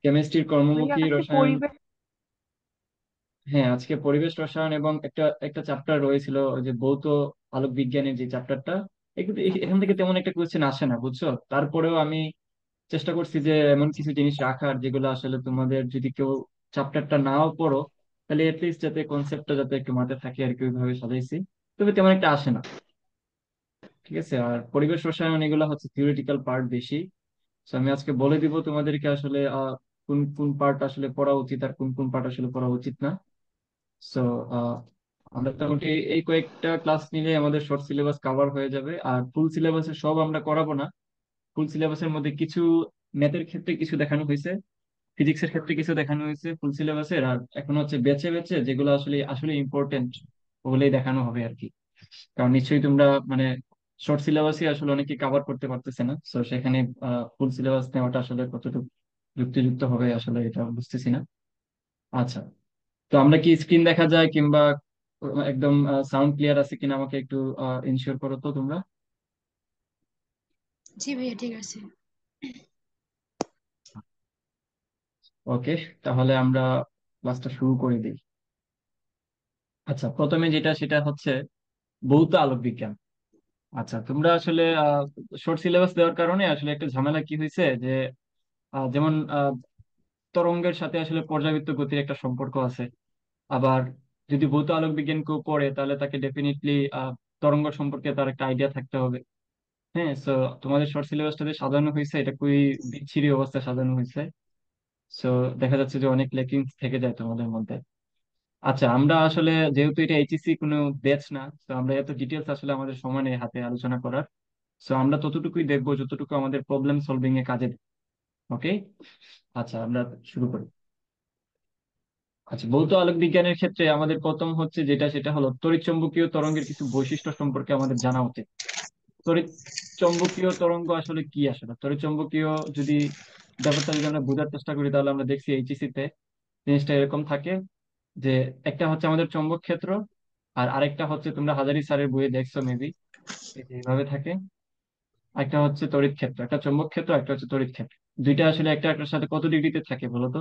কেমিস্ট্রির ভাইয়া কর্মমুখী আজকে রসায়ন। পরিবেশ। হ্যাঁ, আজকে পরিবেশ রসায়ন এবং একটা একটা চ্যাপ্টার রয়েছিল, ওই যে ভৌত আলোক বিজ্ঞানের যে চ্যাপ্টারটা। এখান থেকে তেমন একটা কোয়েশ্চেন আসে না, বুঝছো। তারপরেও আমি চেষ্টা করছি যে এমন কিছু জিনিস রাখার যেগুলো আসলে তোমাদের যদি কেউ চ্যাপ্টারটা নাও পড়ো, তাহলে এটলিস্ট যাতে কনসেপ্টটা যাতে একটু মাথায় থাকে আর কি, ওইভাবে সাজাইছি। তবে তেমন একটা আসে না। ঠিক আছে, আর পরিবেশ রসায়ন এগুলো হচ্ছে থিওরিটিক্যাল পার্ট বেশি। তো আমি আজকে বলে দিব তোমাদেরকে আসলে কোন কোন পার্ট আসলে পড়া উচিত আর কোন কোন পার্ট আসলে পড়া উচিত না। সো আমরা মোটামুটি এই কয়েকটা ক্লাস নিলে আমাদের শর্ট সিলেবাস কভার হয়ে যাবে। আর ফুল সিলেবাসে সব আমরা করাবো না। ফুল সিলেবাসের মধ্যে কিছু ম্যাথের ক্ষেত্রে কিছু দেখানো হয়েছে, ফিজিক্সের ক্ষেত্রে কিছু দেখানো হয়েছে ফুল সিলেবাসের। আর এখন হচ্ছে বেছে বেছে যেগুলো আসলে আসলে ইম্পর্টেন্ট ওগুলোই দেখানো হবে আর কি। কারণ নিশ্চয়ই তোমরা মানে শর্ট সিলেবাসই আসলে অনেকে কভার করতে পারতেছে না, তো সেখানে ফুল সিলেবাস নেওয়াটা আসলে কতটুকু যুক্তিযুক্ত হবে আসলে এটা বুঝতেছি না। আচ্ছা, তো আমরা কি স্ক্রিন দেখা যায় কিংবা একদম সাউন্ড ক্লিয়ার আছে কিনা আমাকে একটু ইনশিওর করো তো তোমরা। জি ভাইয়া, ঠিক আছে। ওকে, তাহলে আমরা ক্লাসটা শুরু করে দিই। আচ্ছা, প্রথমে যেটা সেটা হচ্ছে ভৌত আলোক বিজ্ঞান। আচ্ছা, তোমরা আসলে শর্ট সিলেবাস দেওয়ার কারণে আসলে একটা ঝামেলা কি হয়েছে যে যেমন তরঙ্গের সাথে আসলে পর্যাবৃত্ত গতির একটা সম্পর্ক আছে। আবার যদি ভৌত আলোক বিজ্ঞান কেউ পড়ে তাহলে তাকে ডেফিনেটলি তরঙ্গ সম্পর্কে তার একটা আইডিয়া থাকতে হবে। হ্যাঁ, তো তোমাদের শর্ট সিলেবাসটাতে সাজানো হয়েছে এটা খুবই বিচ্ছিরি অবস্থায় সাজানো হয়েছে। সো দেখা যাচ্ছে যে অনেক লেকিং থেকে যায় তোমাদের মধ্যে। আচ্ছা, আমরা আসলে যেহেতু এটা এইচএসসি কোনো ব্যাচ না, তো আমরা এত ডিটেলস আসলে আমাদের সময় নেই হাতে আলোচনা করার। সো আমরা ততটুকুই দেখবো যতটুকু আমাদের প্রবলেম সলভিং এ কাজে দেয়। ওকে, আচ্ছা আমরা শুরু করি। আচ্ছা, ভৌত আলোক বিজ্ঞানের ক্ষেত্রে আমাদের প্রথম হচ্ছে যেটা সেটা হলো তড়িৎচুম্বকীয় তরঙ্গের কিছু বৈশিষ্ট্য সম্পর্কে আমাদের জানা উচিত। তড়িৎ চৌম্বকীয় তরঙ্গ আসলে কি? আসলে তড়িৎ চৌম্বকীয় যদি ব্যাপারটা যদি আমরা বোঝার চেষ্টা করি তাহলে আমরা দেখছি এইচএসসি তে জিনিসটা এরকম থাকে যে একটা হচ্ছে আমাদের চৌম্বক ক্ষেত্র, আর আরেকটা হচ্ছে তোমরা হাজারি স্যারের বইয়ে দেখছো মেবি, এইভাবে থাকে। একটা হচ্ছে তড়িৎ ক্ষেত্র, একটা চৌম্বক ক্ষেত্র, একটা হচ্ছে তড়িৎ ক্ষেত্র। দুইটা আসলে একটা একটার সাথে কত ডিগ্রিতে থাকে বলো তো?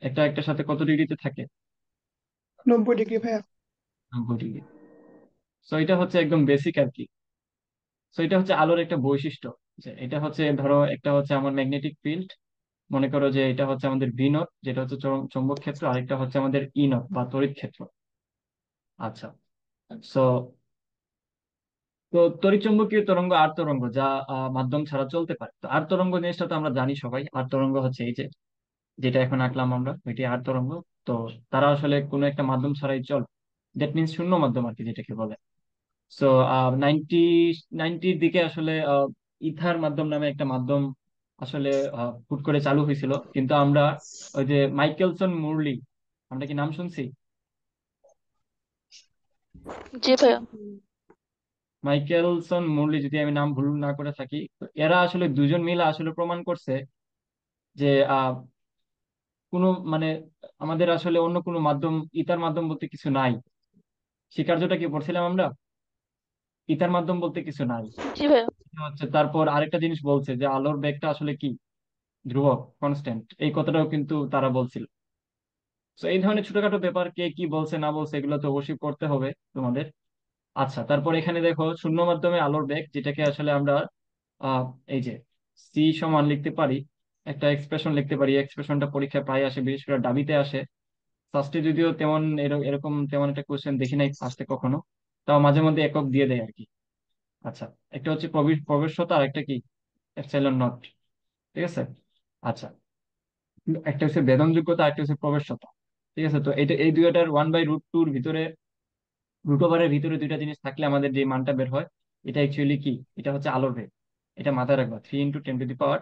একটা একটার সাথে কত ডিগ্রিতে থাকে? 90 ডিগ্রি ভাইয়া। 90 ডিগ্রি। তো এটা হচ্ছে একদম বেসিক আর কি। তো এটা হচ্ছে আলোর একটা বৈশিষ্ট্য, যে এটা হচ্ছে ধরো একটা হচ্ছে আমার ম্যাগনেটিক ফিল্ড। মনে করো যে এটা হচ্ছে আমাদের ভি নট যেটা হচ্ছে চৌম্বক ক্ষেত্র, আরেকটা হচ্ছে আমাদের ই নট বা তড়িৎ ক্ষেত্র। আচ্ছা, সো তো তড়িৎচুম্বকীয় তরঙ্গ আর তরঙ্গ যা মাধ্যম ছাড়া চলতে পারে। তো আর তরঙ্গ জিনিসটা তো আমরা জানি সবাই, আর তরঙ্গ হচ্ছে এই যে যেটা এখন আঁকলাম আমরা, ওইটি আর তরঙ্গ। তো তারা আসলে কোনো একটা মাধ্যম ছাড়াই চল, দ্যাট মিনস শূন্য মাধ্যম আর কি যেটাকে বলে। সো নাইনটি নাইনটির দিকে আসলে ইথার মাধ্যম নামে একটা মাধ্যম আসলে হুট করে চালু হয়েছিল, কিন্তু আমরা ওই যে মাইকেলসন মুরলি, আমরা কি নাম শুনছি? জি ভাইয়া। মাইকেলসন মুরলি, যদি আমি নাম ভুল না করে থাকি, তো এরা আসলে দুজন মিলে আসলে প্রমাণ করছে যে কোনো মানে আমাদের আসলে অন্য কোনো মাধ্যম, ইথার মাধ্যম বলতে কিছু নাই। স্বীকার্যটা কি পড়ছিলাম আমরা? ইথার মাধ্যম বলতে কিছু নাই। জি ভাইয়া। এটা হচ্ছে তারপর আরেকটা জিনিস বলছে যে আলোর বেগটা আসলে কি, ধ্রুবক, কনস্ট্যান্ট। এই কথাটাও কিন্তু তারা বলছিল। তো এই ধরনের ছোটখাটো ব্যাপার কে কি বলছে না বলছে এগুলো তো অবশ্যই পড়তে হবে তোমাদের। আচ্ছা, তারপর এখানে দেখো শূন্য মাধ্যমে আলোর বেগ, যেটাকে আসলে আমরা আহ এই যে সি সমান লিখতে পারি, একটা এক্সপ্রেশন লিখতে পারি। এক্সপ্রেশনটা পরীক্ষায় প্রায় আসে, বিশেষ করে ডাবিতে আসে। ফার্স্টে যদিও তেমন এরকম তেমন একটা কোশ্চেন দেখি নাই ফার্স্টে কখনো, তাও মাঝে মধ্যে একক দিয়ে দেয় আর কি। আচ্ছা, একটা হচ্ছে প্রবেশ্যতা আর একটা কি, এপসাইলন নট। ঠিক আছে, আচ্ছা, একটা হচ্ছে বেদন যোগ্যতা আর একটা হচ্ছে প্রবেশ্যতা। ঠিক আছে, তো এটা এই দুইটার 1/√2 ভিতরে, রুট ওভারের ভিতরে দুইটা জিনিস থাকলে আমাদের যে মানটা বের হয়, এটা অ্যাকচুয়ালি কি, এটা হচ্ছে আলোর বেগ। এটা মাথায় রাখবা, 3 × 10⁸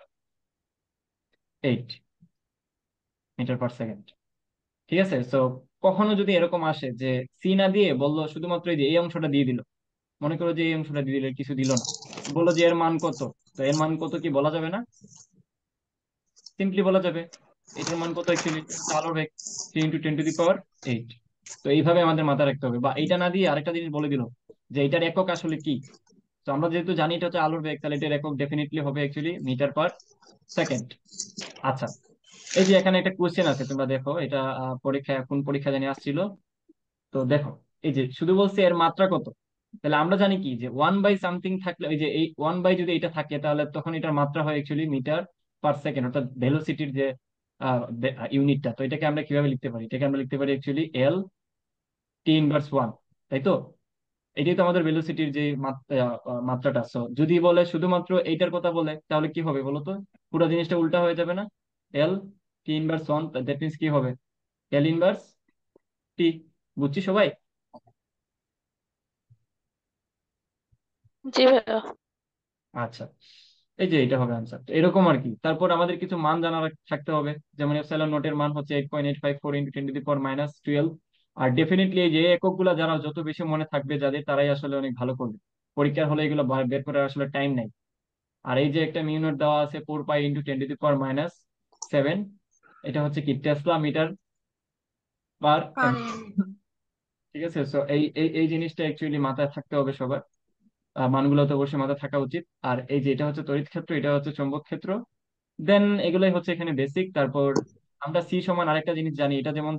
মিটার পার সেকেন্ড। ঠিক আছে, তো কখনো যদি এরকম আসে যে সি না দিয়ে বললো শুধুমাত্র এই যে এই অংশটা দিয়ে দিল, মনে করো যে এই অংশটা দিয়ে দিল, কিছু দিল না, বললো যে এর মান কত, তো এর মান কত কি বলা যাবে না? সিম্পলি বলা যাবে এটার মান কত, অ্যাকচুয়ালি আলোর বেগ 3 × 10⁸ তো এইভাবে আমাদের মাথায় রাখতে হবে। বা এইটা না দিয়ে আরেকটা জিনিস বলে দিল যে এটার একক আসলে কি, তো আমরা যেহেতু জানি এটা হচ্ছে আলোর বেগ, তাহলে এটার একক ডেফিনেটলি হবে অ্যাকচুয়ালি মিটার পার সেকেন্ড। আচ্ছা, এই যে এখানে একটা কোশ্চেন আছে, তোমরা দেখো এটা পরীক্ষায়, কোন পরীক্ষা জানি আসছিল। তো দেখো, এই যে শুধু বলছে এর মাত্রা কত। তাহলে আমরা জানি কি যে 1/সামথিং থাকলে, ওই যে এই 1/, যদি এটা থাকে তাহলে তখন এটার মাত্রা হয় অ্যাকচুয়ালি মিটার পার সেকেন্ড, অর্থাৎ ভেলোসিটির যে ইউনিটটা। তো এটাকে আমরা কিভাবে লিখতে পারি? এটাকে আমরা লিখতে পারি অ্যাকচুয়ালি L T−1, তাই তো? এটাই তো আমাদের ভেলোসিটির যে মাত্রাটা। সো যদি বলে শুধুমাত্র এইটার কথা বলে, তাহলে কি হবে বলো তো? পুরো জিনিসটা উল্টা হয়ে যাবে না? L T−1, দ্যাট মিনস কি হবে? L−T। বুঝছি সবাই? জি ভাইয়া। আচ্ছা, এই যে এটা হবে আনসার। এরকম আর কি। তারপর আমাদের কিছু মান জানা থাকতে হবে, যেমন এপসাইলন নটের মান হচ্ছে 8.854 × 10⁻12। আর ডেফিনেটলি এই যে এককগুলা যারা যত বেশি মনে থাকবে যাদের, তারাই আসলে অনেক ভালো করবে। পরীক্ষার হলে এগুলো বের করার আসলে টাইম নাই। আর এই যে একটা মিউ নট দেওয়া আছে 4π × 10⁻7, এটা হচ্ছে কি টেসলা মিটার পার পারে। ঠিক আছে। সো এই এই এই জিনিসটা অ্যাকচুয়ালি মাথায় থাকতে হবে সবার। মানগুলো তো অবশ্যই মাথায় থাকা উচিত। আর এই যে এটা হচ্ছে তড়িৎ ক্ষেত্র, এটা হচ্ছে চৌম্বক ক্ষেত্র। দেন এগুলাই হচ্ছে এখানে বেসিক। তারপর আমরা সি সমান আরেকটা জিনিস জানি, এটা যেমন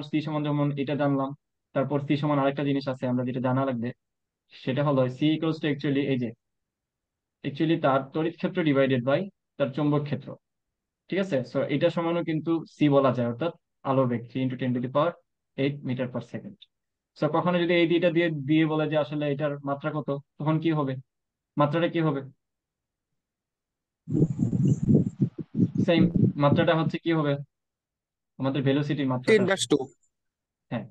সি সমান যেমন এটা জানলাম। তারপর সি সমান আরেকটা জিনিস আছে আমরা যেটা জানা লাগবে, সেটা হলো C = অ্যাকচুয়ালি এই যে অ্যাকচুয়ালি তার তড়িৎ ক্ষেত্র ডিভাইডেড বাই তার চৌম্বক ক্ষেত্র। ঠিক আছে। সো এটা সমানও কিন্তু সি বলা যায়, অর্থাৎ আলোর বেগ 3 × 10⁸ মিটার পার সেকেন্ড। সো কখনো যদি এই দুইটা দিয়ে দিয়ে বলে যে আসলে এটার মাত্রা কত, তখন কি হবে? মাত্রাটা কি হবে? সেম, মাত্রাটা হচ্ছে কি হবে? আমাদের ভেলোসিটির মাত্রাটা। 10/2। হ্যাঁ।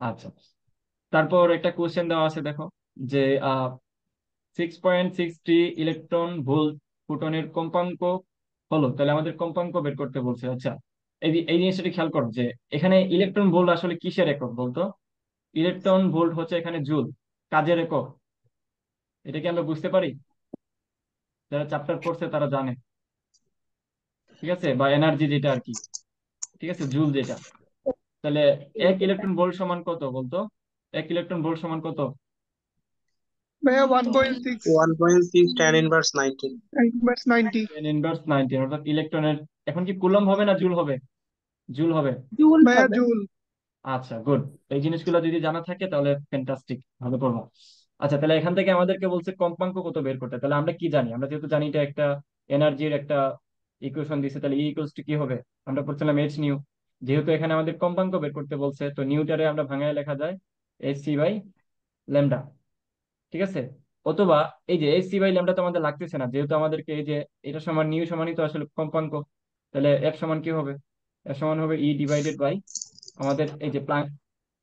আচ্ছা, তারপর একটা কোশ্চেন দেওয়া আছে, দেখো যে 6.63 ইলেকট্রন ভোল্ট ফোটনের কম্পাঙ্ক হলো, তাহলে আমাদের কম্পাঙ্ক বের করতে বলছে। আচ্ছা, এই জিনিসটা খেয়াল করো যে এখানে ইলেকট্রন ভোল্ট আসলে কিসের একক বলতো? ইলেকট্রন ভোল্ট হচ্ছে এখানে জুল, কাজের একক। এটা কি আমরা বুঝতে পারি? যারা চ্যাপ্টার পড়ছে তারা জানে, ঠিক আছে, বা এনার্জি যেটা আর কি। ঠিক আছে, জুল যেটা। তাহলে 1 ইলেকট্রন ভোল্ট সমান কত বলতো? 1 ইলেকট্রন ভোল্ট সমান কত? ভাইয়া 1.6 1.6 tan−90। 90। 10⁻90, অর্থাৎ ইলেকট্রনের এখন কি কুলম্ব হবে না জুল হবে? জুল হবে। জুল ভাইয়া হবে। জুল। আচ্ছা, গুড। এই জিনিসগুলো যদি জানা থাকে তাহলে ফ্যান্টাস্টিক, ভালো করবো। আচ্ছা, তাহলে এখান থেকে আমাদেরকে বলছে কম্পাঙ্ক কত বের করতে। তাহলে আমরা কি জানি? আমরা যেহেতু জানি এটা একটা এনার্জির একটা ইকুয়েশন দিছে, তাহলে কি হবে? আমরা পড়ছিলাম নিউ। যেহেতু এখানে আমাদের কম্পাঙ্ক বের করতে বলছে, তো নিউটারে আমরা ভাঙায় লেখা যায় hc/λ। ঠিক আছে। অথবা এই যে hc/λ তো আমাদের লাগতেছে না, যেহেতু আমাদেরকে এই যে এটা সমান নিউ সমানই তো আসলে কম্পাঙ্ক। তাহলে এফ সমান কি হবে? এফ সমান হবে E/বাই আমাদের এই যে প্লাঙ্ক,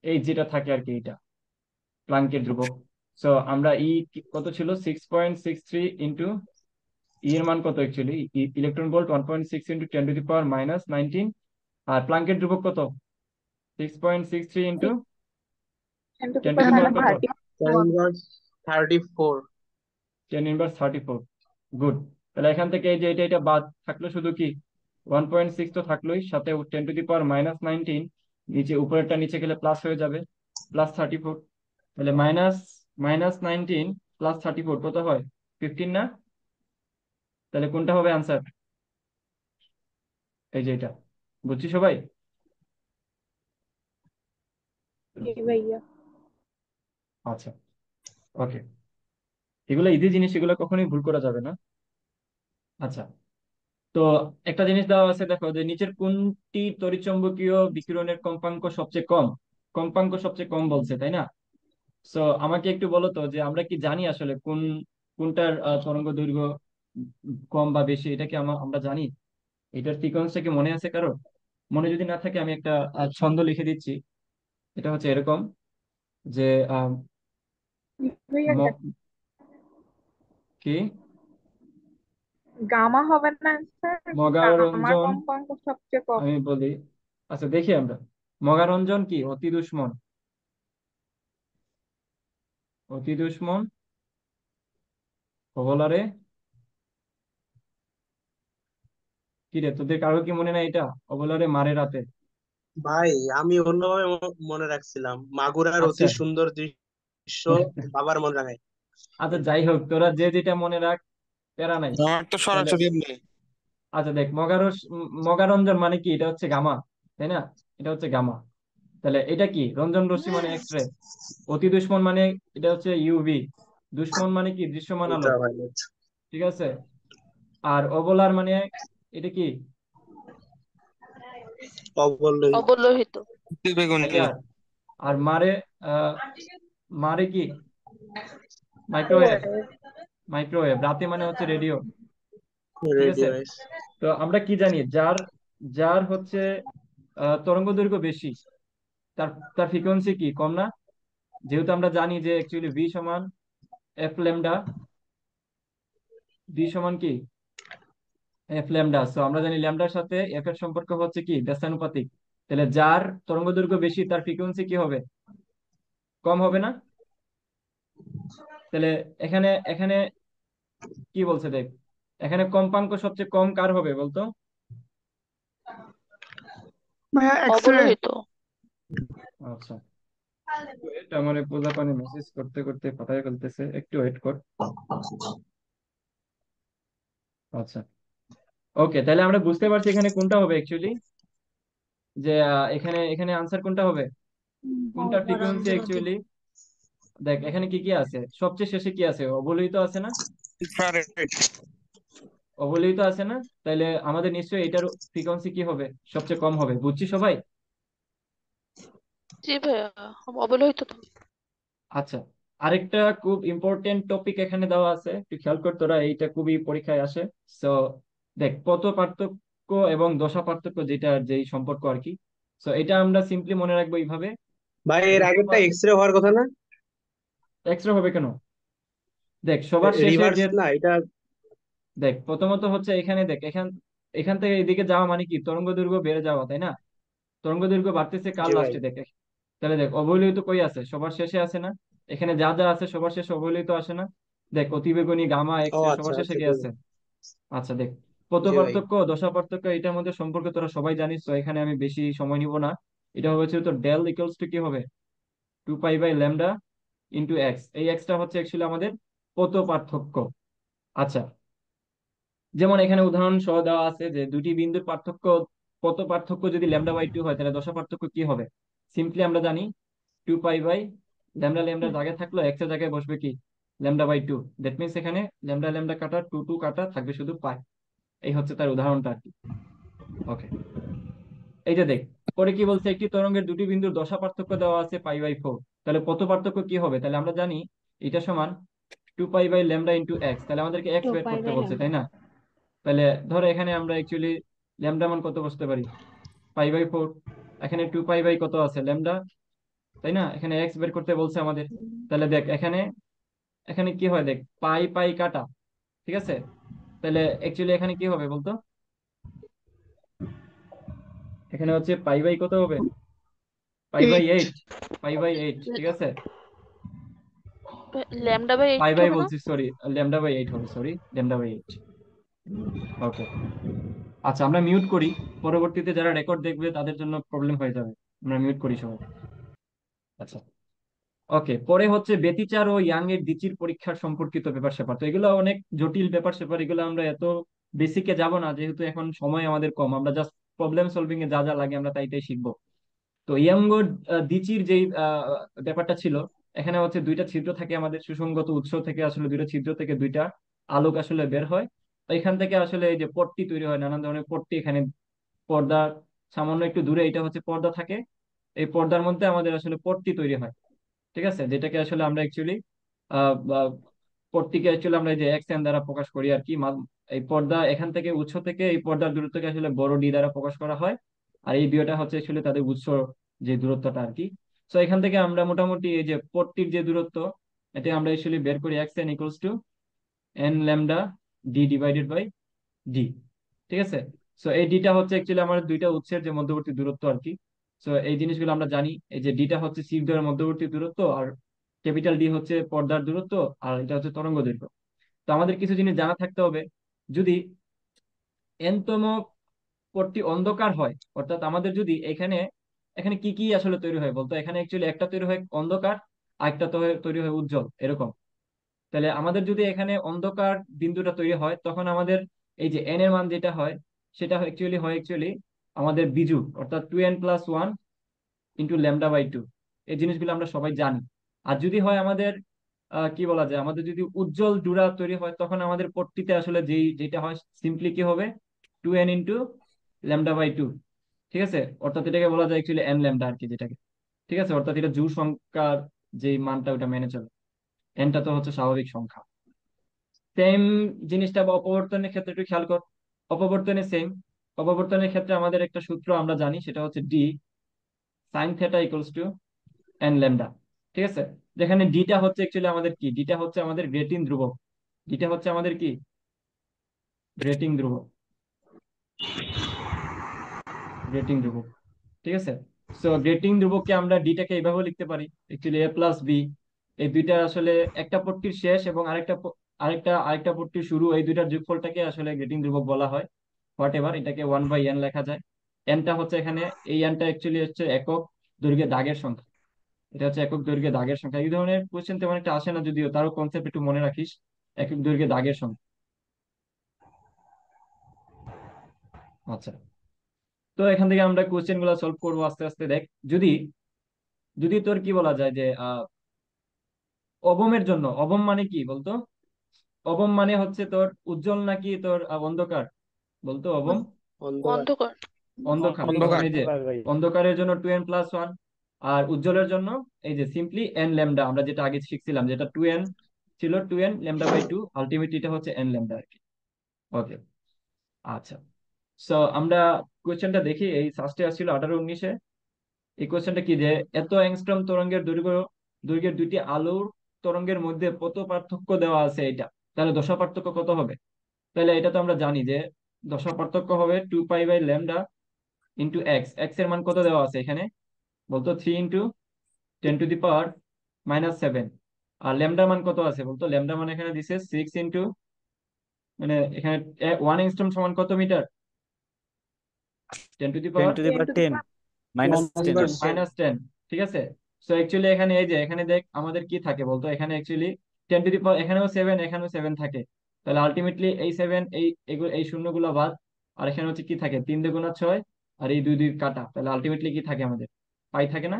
এই যেটা থাকে আর কি, এটা প্লাঙ্কের ধ্রুবক। সো আমরা কত ছিল? 6.63 এর মান কত অ্যাকচুয়ালি? Electron volt 1.6 × 10⁻−19। আর প্লাঙ্কের ধ্রুবক কত? 6.63 × 10⁻, কত? 10^34। 10⁻34। গুড। তাহলে এখান থেকে এই যে এটা বাদ থাকলো, শুধু কি 1.6 তো থাকলোই, সাথে 10⁻−19, নিচে উপরেরটা নিচে গেলে প্লাস হয়ে যাবে, +34। তাহলে -19 +34 কত হয়? 15 না? তাহলে কোনটা হবে আনসার? এই যে এটা। বুঝছি সবাই? জি ভাইয়া। আচ্ছা, ওকে। এগুলো ইজি জিনিস, এগুলো কখনোই ভুল করা যাবে না। আচ্ছা, তো একটা জিনিস দেওয়া আছে, দেখো যে নিচের কোনটি তড়িৎচুম্বকীয় বিকিরণের কম্পাঙ্ক সবচেয়ে কম? কম্পাঙ্ক সবচেয়ে কম বলছে, তাই না? সো আমাকে একটু বলো তো যে আমরা কি জানি আসলে কোনটার তরঙ্গ দৈর্ঘ্য কম বা বেশি? এটা কি আমরা জানি? এটার সিকোয়েন্সটা কি মনে আছে কারো? মনে যদি না থাকে, আমি একটা ছন্দ লিখে দিচ্ছি। এটা হচ্ছে এরকম যে আহ, ভাইয়া ম- কি গামা হবে না স্যার? গামার মগারঞ্জন, কম্পাঙ্ক সবচেয়ে কম। আমি বলি। আচ্ছা, দেখি আমরা। মগারঞ্জন কি অতি দুষ্মন? অতি দুষ্মন কবলারে। কি রে, তোদের কারো কি মনে নাই এটা? অবলারে মারে রাতে। ভাই, আমি অন্যভাবে মনে রাখছিলাম, মাগুরার অতি আচ্ছা। সুন্দর দৃশ্য বাবার মনে রাখায়। আচ্ছা যাই হোক, তোরা যে যেটা মনে রাখ, প্যারা নাই। আমার তো তাহলে সরাসরি এমনি। আচ্ছা দেখ, মগারঞ্জন মানে কি? এটা হচ্ছে গামা, তাই না? এটা হচ্ছে গামা। তাহলে এটা কি? রঞ্জন রশ্মি মানে এক্স রে। অতি দুষ্মন মানে এটা হচ্ছে ইউভি। দুষ্মন মানে কি? দৃশ্যমান আলো। ultraviolet, ঠিক আছে। আর অবলার মানে এটা কি? অবলয়িত, অবলোহিত। বেগুনি। আইআর। আর মারে, আহ মারে কি? মাইক্রোওয়েভ। মাইক্রোওয়েভ। রাতে মানে হচ্ছে রেডিও। ঠিক আছে। রেডিও আইস। তো আমরা কি জানি? যার যার হচ্ছে তরঙ্গ দৈর্ঘ্য বেশি, তার তার ফ্রিকোয়েন্সি কি কম না? যেহেতু আমরা জানি যে অ্যাকচুয়ালি ভি সমান এফ ল্যামডা। ভি সমান কি? F lambda. সো আমরা জানি ল্যামডার সাথে এফ এর সম্পর্ক হচ্ছে কি? ব্যস্তানুপাতিক। তাহলে যার তরঙ্গ দৈর্ঘ্য বেশি, তার ফ্রিকোয়েন্সি কি হবে? কম হবে না? তাহলে এখানে এখানে কি বলছে দেখ, এখানে কম্পাঙ্ক সবচেয়ে কম কার হবে বলতো? ভাইয়া এক্স রে। অবলোহিত। আচ্ছা, এটা আমার পূজা পানি মেসেজ করতে করতে পাঠায় ফেলতেছে, একটু ওয়েট কর। আচ্ছা, ওকে, তাহলে আমরা বুঝতে পারছি এখানে কোনটা হবে অ্যাকচুয়ালি, যে এখানে এখানে আনসার কোনটা হবে, কোনটা ফ্রিকোয়েন্সি অ্যাকচুয়ালি। দেখ এখানে কি কি আছে, সবচেয়ে শেষে কি আছে? অবলোহিত আছে না? ইনফ্রারেড। অবলোহিত আছে না? তাইলে আমাদের নিশ্চয়ই এটার ফ্রিকোয়েন্সি কি হবে? সবচেয়ে কম হবে, বুঝছি সবাই? জি ভাইয়া, অবলোহিত তো। আচ্ছা, আরেকটা খুব ইম্পর্টেন্ট টপিক এখানে দেওয়া আছে, একটু খেয়াল কর তোরা, এইটা খুবই পরীক্ষায় আসে। সো দেখ, পথ পার্থক্য এবং দশা পার্থক্য, যেটা যেই সম্পর্ক আর কি। সো এটা আমরা সিম্পলি মনে রাখবো এইভাবে। ভাই এর আগেরটা এক্সরে হওয়ার কথা না? এক্সরে হবে কেন? দেখ সবার শেষে রিভার্স যে, না এটা? দেখ প্রথমত হচ্ছে এখানে দেখ, এখান এখান থেকে এদিকে যাওয়া মানে কি? তরঙ্গ দৈর্ঘ্য বেড়ে যাওয়া, তাই না? তরঙ্গ দৈর্ঘ্য বাড়তেছে কার জি ভাই। লাস্টে? দেখে, তাহলে দেখ অবহেলিত কই আছে? সবার শেষে আছে না? এখানে যা যা আছে সবার শেষে অবহেলিত আসে না? দেখ অতিবেগুনি, গামা, ও এক্স রে, আচ্ছা সবার শেষে আচ্ছা কে ঠিক আছে? আছে। আচ্ছা দেখ, পথ জি ভাই। পার্থক্য, দশা পার্থক্য, এটার মধ্যে সম্পর্ক তোরা সবাই জানিস, তো এখানে আমি বেশি সময় নিব না। এটা হচ্ছে তো ডেল ইকুয়ালস টু কি হবে? 2 pi by lambda into X. এই এক্সটা হচ্ছে অ্যাকচুয়ালি আমাদের পথ পার্থক্য। আচ্ছা, যেমন এখানে উদাহরণ সহ দেওয়া আছে যে দুটি বিন্দুর পার্থক্য, পথ পার্থক্য যদি ল্যামডা/2 হয়, তাহলে দশা পার্থক্য কি হবে? সিম্পলি আমরা জানি 2 পাই বাই ল্যামডা। ল্যামডার জায়গায় থাকলো, এক্স এর জায়গায় বসবে কি? ল্যামডা/2। দ্যাট মিনস এখানে ল্যামডা ল্যামডা কাটা, টু টু কাটা, থাকবে শুধু পাই। এই হচ্ছে তার উদাহরণটা আর কি। ওকে, এই যে দেখ, পরে কি বলছে? একটি তরঙ্গের দুটি বিন্দুর দশা পার্থক্য দেওয়া আছে π/4। তাহলে পথ পার্থক্য কি হবে? তাহলে আমরা জানি এটা সমান 2 pi by lambda into X. তাহলে আমাদেরকে এক্স টু বের পাই করতে বাই বলছে, ল্যামডা। তাই না? তাহলে ধরো এখানে আমরা অ্যাকচুয়ালি ল্যামডা মান কত বসতে পারি? π/4। এখানে 2 পাই বাই কত আছে? ল্যামডা, তাই না? এখানে এক্স বের করতে বলছে আমাদের। তাহলে দেখ এখানে এখানে কি হয়? দেখ, পাই পাই কাটা, ঠিক আছে? তাহলে অ্যাকচুয়ালি এখানে কি হবে বলতো? এখানে হচ্ছে পাই বাই কত হবে? Pi by 8। 8। পাই বাই 8, ঠিক আছে। ল্যামডা/8 পাই বাই হবে না? বলছি, সরি, ল্যামডা/8 হবে, সরি, ল্যামডা/8। ওকে, আচ্ছা আমরা মিউট করি, পরবর্তীতে যারা রেকর্ড দেখবে তাদের জন্য প্রবলেম হয়ে যাবে। আমরা মিউট করি সবাই। আচ্ছা, ওকে, পরে হচ্ছে ব্যতিচার ও ইয়াং এর দ্বিচির পরীক্ষার সম্পর্কিত ব্যাপার স্যাপার। তো এগুলো অনেক জটিল ব্যাপার স্যাপার, এগুলো আমরা এত বেসিকে যাব না, যেহেতু এখন সময় আমাদের কম। আমরা জাস্ট প্রবলেম সলভিং এ যা যা লাগে আমরা তাই তাই শিখবো। তো ইয়াঙ্গ দিচির যেই ব্যাপারটা ছিল, এখানে হচ্ছে দুইটা ছিদ্র থাকে আমাদের, সুসংগত উৎস থেকে আসলে দুইটা ছিদ্র থেকে দুইটা আলোক আসলে বের হয়। তো এখান থেকে আসলে এই যে পট্টি তৈরি হয়, নানান ধরনের পট্টি। এখানে পর্দার সামান্য একটু দূরে এটা হচ্ছে পর্দা থাকে। এই পর্দার মধ্যে আমাদের আসলে পট্টি তৈরি হয়, ঠিক আছে, যেটাকে আসলে আমরা অ্যাকচুয়ালি পট্টিকে অ্যাকচুয়ালি আমরা এই যে এক্স এন দ্বারা প্রকাশ করি আর কি। এই পর্দা এখান থেকে, উৎস থেকে এই পর্দার দূরত্বকে আসলে বড় ডি দ্বারা প্রকাশ করা হয়। আর এই বিয়োটা হচ্ছে আসলে তাদের উৎস যে দূরত্বটা আর কি। তো এখান থেকে আমরা মোটামুটি এই যে পট্টির যে দূরত্ব, এটা আমরা অ্যাকচুয়ালি বের করি X N equals to N lambda D divided by D, ঠিক আছে। সো এই ডিটা হচ্ছে অ্যাকচুয়ালি আমার দুইটা উৎসের যে মধ্যবর্তী দূরত্ব আর কি। সো এই জিনিসগুলো আমরা জানি, এই যে ডিটা হচ্ছে ছিদ্রের মধ্যবর্তী দূরত্ব, আর ক্যাপিটাল ডি হচ্ছে পর্দার দূরত্ব, আর এটা হচ্ছে তরঙ্গ দৈর্ঘ্য। তো আমাদের কিছু জিনিস জানা থাকতে হবে। যদি এনতম পট্টি অন্ধকার হয়, অর্থাৎ আমাদের যদি এখানে এখানে কি কি আসলে তৈরি হয় বলতো? এখানে অ্যাকচুয়ালি একটা তৈরি হয় অন্ধকার, আর একটা তৈরি হয় উজ্জ্বল, এরকম। তাহলে আমাদের যদি এখানে অন্ধকার বিন্দুটা তৈরি হয় তখন আমাদের এই যে এন এর মান যেটা হয় সেটা অ্যাকচুয়ালি আমাদের বিজোড়, অর্থাৎ 2n+1 ইন্টু ল্যামডা/2। এই জিনিসগুলো আমরা সবাই জানি। আর যদি হয় আমাদের কি বলা যায়, আমাদের যদি উজ্জ্বল ডুরা তৈরি হয় তখন আমাদের পট্টিতে আসলে যেটা হয় সিম্পলি কি হবে, 2n ইন্টু ল্যামডা/2। ঠিক আছে, অর্থাৎ এটাকে বলা যায় অ্যাকচুয়ালি এন ল্যামডা আর কি, যেটাকে, ঠিক আছে, অর্থাৎ এটা জোড় সংখ্যার যে মানটা ওটা মেনে চলে। এনটা তো হচ্ছে স্বাভাবিক সংখ্যা। সেম জিনিসটা বা অপবর্তনের ক্ষেত্রে একটু খেয়াল কর। অপবর্তনে সেম। অপবর্তনের ক্ষেত্রে আমাদের একটা সূত্র আমরা জানি, সেটা হচ্ছে D sine theta equals to N lambda. ঠিক আছে, যেখানে ডিটা হচ্ছে অ্যাকচুয়ালি আমাদের কি, ডিটা হচ্ছে আমাদের গ্রেটিং ধ্রুবক। ডিটা হচ্ছে আমাদের কি, গ্রেটিং ধ্রুবক। গ্রেটিং ধ্রুবক, ঠিক আছে। সো গ্রেটিং ধ্রুবককে আমরা ডিটাকে এইভাবে লিখতে পারি, অ্যাকচুয়ালি a+b। এই দুইটা আসলে একটা পট্টির শেষ এবং আরেকটা পট্টির শুরু, এই দুইটার যোগফলটাকে আসলে গ্রেটিং ধ্রুবক বলা হয়। হোয়াট এভার, এটাকে 1/n লেখা যায়। এনটা হচ্ছে এখানে, এই এনটা অ্যাকচুয়ালি হচ্ছে একক দৈর্ঘ্যে দাগের সংখ্যা। এটা হচ্ছে একক দৈর্ঘ্যে দাগের সংখ্যা। এই ধরনের কোশ্চেন তেমন একটা আসে না যদিও, তারও কনসেপ্ট একটু মনে রাখিস। একক দৈর্ঘ্যে দাগের সংখ্যা। আচ্ছা, তো এখান থেকে আমরা কোশ্চেন গুলো সলভ করবো আস্তে আস্তে। দেখ, যদি যদি তোর কি বলা যায় যে অবমের জন্য, অবম মানে কি বলতো? অবম মানে হচ্ছে তোর উজ্জ্বল নাকি তোর অন্ধকার, বলতো অবম? অন্ধকার। অন্ধকার। অন্ধকার, তখন অন্ধকার। এই যে অন্ধকারের জন্য 2n+1, আর উজ্জ্বলের জন্য এই যে সিম্পলি এন ল্যামডা, আমরা যেটা আগে শিখছিলাম, যেটা 2n ছিল, 2n λ/2, আলটিমেটলি এটা হচ্ছে এন ল্যামডা আর কি। ওকে, আচ্ছা। সো আমরা কোয়েশ্চেনটা দেখি, এই ফার্স্টে আসছিল 18-19-এ। এই কোয়েশ্চেনটা কি, যে এত অ্যাংস্ট্রম তরঙ্গের দৈর্ঘ্যের দুইটি আলোর তরঙ্গের মধ্যে কত পার্থক্য দেওয়া আছে এটা, তাহলে দশা পার্থক্য কত হবে? তাহলে এটা তো আমরা জানি যে দশা পার্থক্য হবে 2π/λ এক্স এর মান কত দেওয়া আছে এখানে, বলতো 3 × 10⁻⁻⁷। আর ল্যামডার মান কত আছে বলতো? ল্যামডা মান এখানে দিছে 6 ইন্টু, মানে এখানে 1 অ্যাংস্ট্রম সমান কত metre? 10 to the ten power to the 10 power to the 10 -10। -10। ঠিক আছে, সো অ্যাকচুয়ালি এখানে এই যে এখানে দেখ আমাদের কি থাকে বলতো, এখানে অ্যাকচুয়ালি 10 টু দি পাওয়ার, এখানেও 7, এখানেও 7 থাকে। তাহলে আলটিমেটলি এই 7, এই শূন্যগুলো বাদ, আর এখানে হচ্ছে কি থাকে, 3 × 2 = 6, আর এই 2 2 কাটা, তাহলে আলটিমেটলি কি থাকে আমাদের, পাই থাকে না?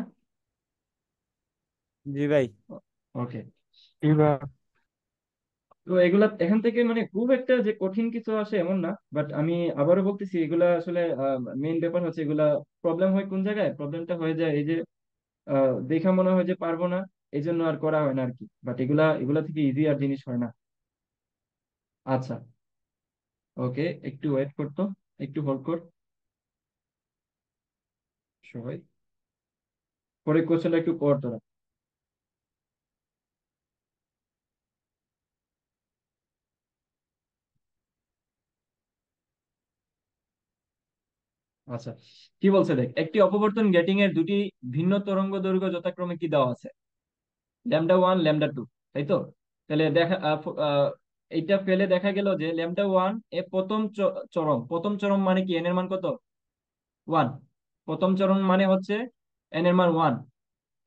জি ভাই। ওকে, এবার তো এগুলা এখান থেকে মানে খুব একটা যে কঠিন কিছু আসে এমন না, বাট আমি আবারও বলতেছি, এগুলা আসলে মেইন ব্যাপার হচ্ছে এগুলা প্রবলেম হয় কোন জায়গায়, প্রবলেমটা হয়ে যায় এই যে দেখা মনে হয় যে পারবো না, এই জন্য আর করা হয় না আর কি। বাট এগুলা এগুলা থেকে ইজি আর জিনিস হয় না। আচ্ছা, ওকে, একটু ওয়েট করতো, একটু হোল্ড কর সবাই, পরে কোশ্চেনটা একটু পড় তোরা। আচ্ছা, কি বলছে দেখ, একটি অপবর্তন গ্যাটিং এর দুটি ভিন্ন তরঙ্গ দৈর্ঘ্য যথাক্রমে কি দেওয়া আছে, λ1 λ2, তাই তো? তাহলে দেখা এইটা ফেলে দেখা গেল যে λ1 এ প্রথম চরম মানে কি, এন এর মান কত, 1। প্রথম চরম মানে হচ্ছে এন এর মান 1।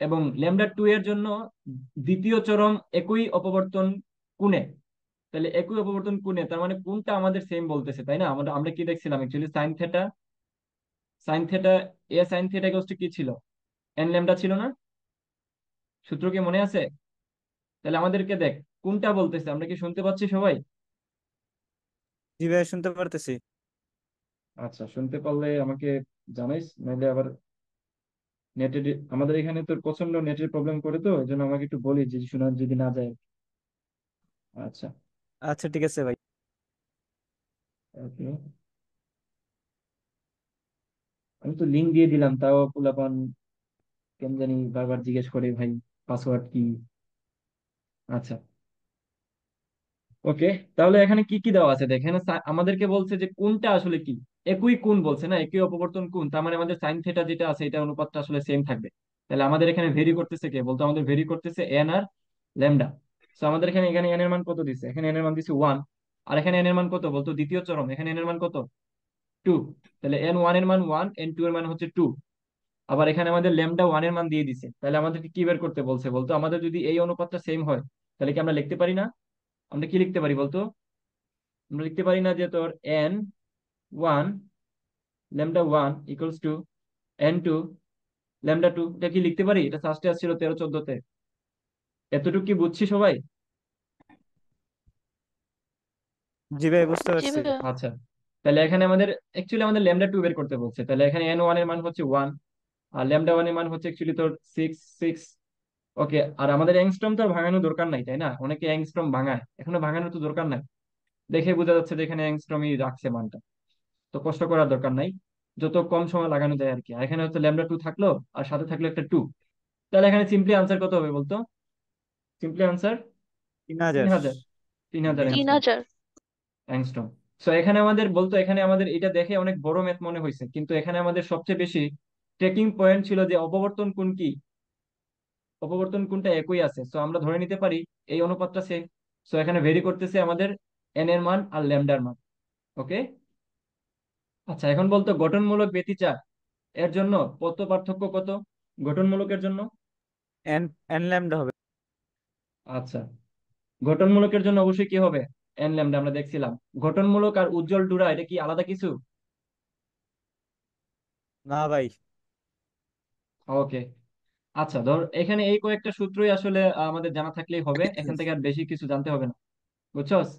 এবং λ2 এর জন্য দ্বিতীয় চরম একই অপবর্তন কোণে। তাহলে একই অপবর্তন কোণে, তার মানে কোনটা আমাদের সেম বলতেছে, তাই না? আমরা আমরা কি দেখছিলাম actually, sine theta sine theta কি ছিল, এন ল্যামডা ছিল না? সূত্র কি মনে আছে? তাহলে আমাদেরকে দেখ কোনটা বলতেছে, আমরা কি শুনতে পাচ্ছি সবাই? জি ভাই, শুনতে পারতেছি। আচ্ছা, শুনতে পারলে আমাকে জানাইস, নাহলে আবার নেটের, আমাদের এখানে তোর প্রচন্ড নেটের প্রবলেম করে, তো এই জন্য আমাকে একটু বলি যদি শোনা যদি না যায়। আচ্ছা, আচ্ছা ঠিক আছে ভাই। ওকে, আমি তো লিঙ্ক দিয়ে দিলাম, তাও পোলাপান কেন জানি বারবার জিজ্ঞেস করে, ভাই পাসওয়ার্ড কি। আচ্ছা, ওকে, তাহলে এখানে কি কি দেওয়া আছে দেখ, এখানে আমাদেরকে বলছে যে কোনটা আসলে কি, একই কোণ বলছে না, একই অপবর্তন কোণ, তার মানে আমাদের সাইন থেটা যেটা আছে এটা অনুপাতটা আসলে সেম থাকবে। তাহলে আমাদের এখানে ভেরি করতেছে কে বলতো, আমাদের ভেরি করতেছে এন আর ল্যামডা। তো আমাদের এখানে এখানে এন এর মান কত দিছে, এখানে এন এর মান দিছে 1, আর এখানে এন এর মান কত বলতো, দ্বিতীয় চরম, এখানে এন এর মান কত, 2। তাহলে n1 এর মান 1, n2 এর মান হচ্ছে 2। আবার এখানে আমাদের λ1 এর মান দিয়ে দিছে, তাহলে আমাদেরকে কি বের করতে বলছে বলতো, আমাদের যদি এই অনুপাতটা সেম হয় তাহলে কি আমরা লিখতে পারি না আমরা কি লিখতে পারি বলতো? আমরা লিখতে পারি না যে তোর n1 λ1 ইকুয়ালস টু n2 λ2, এটা কি লিখতে পারি? এটা ফার্স্টে আসছিল 13-14-তে। এতটুকু কি বুঝছি সবাই? জি ভাই, বুঝতে জি পারছি। ভাইয়া। আচ্ছা, তাহলে এখানে আমাদের অ্যাকচুয়ালি আমাদের λ2 বের করতে বলছে, তাহলে এখানে n1 এর মান হচ্ছে 1 আর λ1 এর মান হচ্ছে অ্যাকচুয়ালি তোর 6। ওকে, আর আমাদের অ্যাংস্ট্রম তো আর ভাঙানোর দরকার নাই, তাই না? অনেকে অ্যাংস্ট্রম ভাঙায়, এখনো ভাঙানোর তো দরকার নাই। দেখে বোঝা যাচ্ছে যে এখানে অ্যাংস্ট্রমই রাখছে মানটা, তো কষ্ট করার দরকার নাই। যত কম সময় লাগানো যায় আর কি। আর এখানে হচ্ছে λ2 থাকলো আর সাথে থাকলো একটা 2, তাহলে এখানে সিম্পলি আনসার কত হবে বলতো? Simply answer 3000। 3000। 3000 তিন অ্যাংস্ট্রম। হাজার অ্যাংস্ট্রম। সো এখানে আমাদের বলতো, এখানে আমাদের এটা দেখে অনেক বড় ম্যাথ মনে হয়েছে, কিন্তু এখানে আমাদের সবচেয়ে বেশি ট্রেকিং পয়েন্ট ছিল যে অপবর্তন কোণ কি, অপবর্তন কোণটা একই আছে। সো আমরা ধরে নিতে পারি এই অনুপাতটা সেম। সো এখানে ভেরি করতেছে আমাদের এন এর মান আর ল্যামডার মান। ওকে। আচ্ছা, এখন বলতো গঠনমূলক ব্যতিচার এর জন্য কত পার্থক্য কত? গঠনমূলকের জন্য। এন এন ল্যামডা হবে। আচ্ছা, গঠনমূলকের জন্য অবশ্যই কি হবে? এন ল্যামডা, আমরা দেখছিলাম। গঠনমূলক আর উজ্জ্বল ডুরা এটা কি আলাদা কিছু? না ভাই। ওকে। আচ্ছা, ধর এখানে এই কয়েকটা সূত্রই আসলে আমাদের জানা থাকলেই হবে, এখান থেকে আর বেশি কিছু জানতে হবে না। বুঝছস?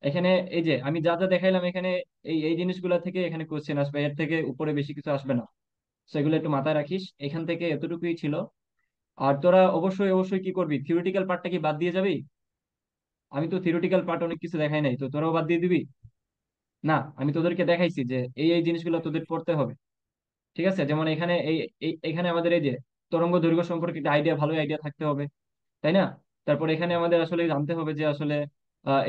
এখানে এই যে আমি যা যা দেখাইলাম, এখানে এই এই জিনিসগুলা থেকে এখানে কোশ্চেন আসবে, এর থেকে উপরে বেশি কিছু আসবে না। সেগুলো একটু মাথায় রাখিস। এখান থেকে এতটুকুই ছিল। আর তোরা অবশ্যই অবশ্যই কি করবি, থিওরিটিক্যাল পার্টটা কি বাদ দিয়ে যাবি? আমি তো থিওরিটিক্যাল পার্ট অনেক কিছু দেখাই নাই, তো তোরাও বাদ দিয়ে দিবি? না, আমি তোদেরকে দেখাইছি যে এই এই জিনিসগুলো তোদের পড়তে হবে। ঠিক আছে? যেমন এখানে এখানে আমাদের এই যে তরঙ্গ দৈর্ঘ্য সম্পর্কে একটা আইডিয়া, ভালো আইডিয়া থাকতে হবে, তাই না? তারপর এখানে আমাদের আসলে জানতে হবে যে আসলে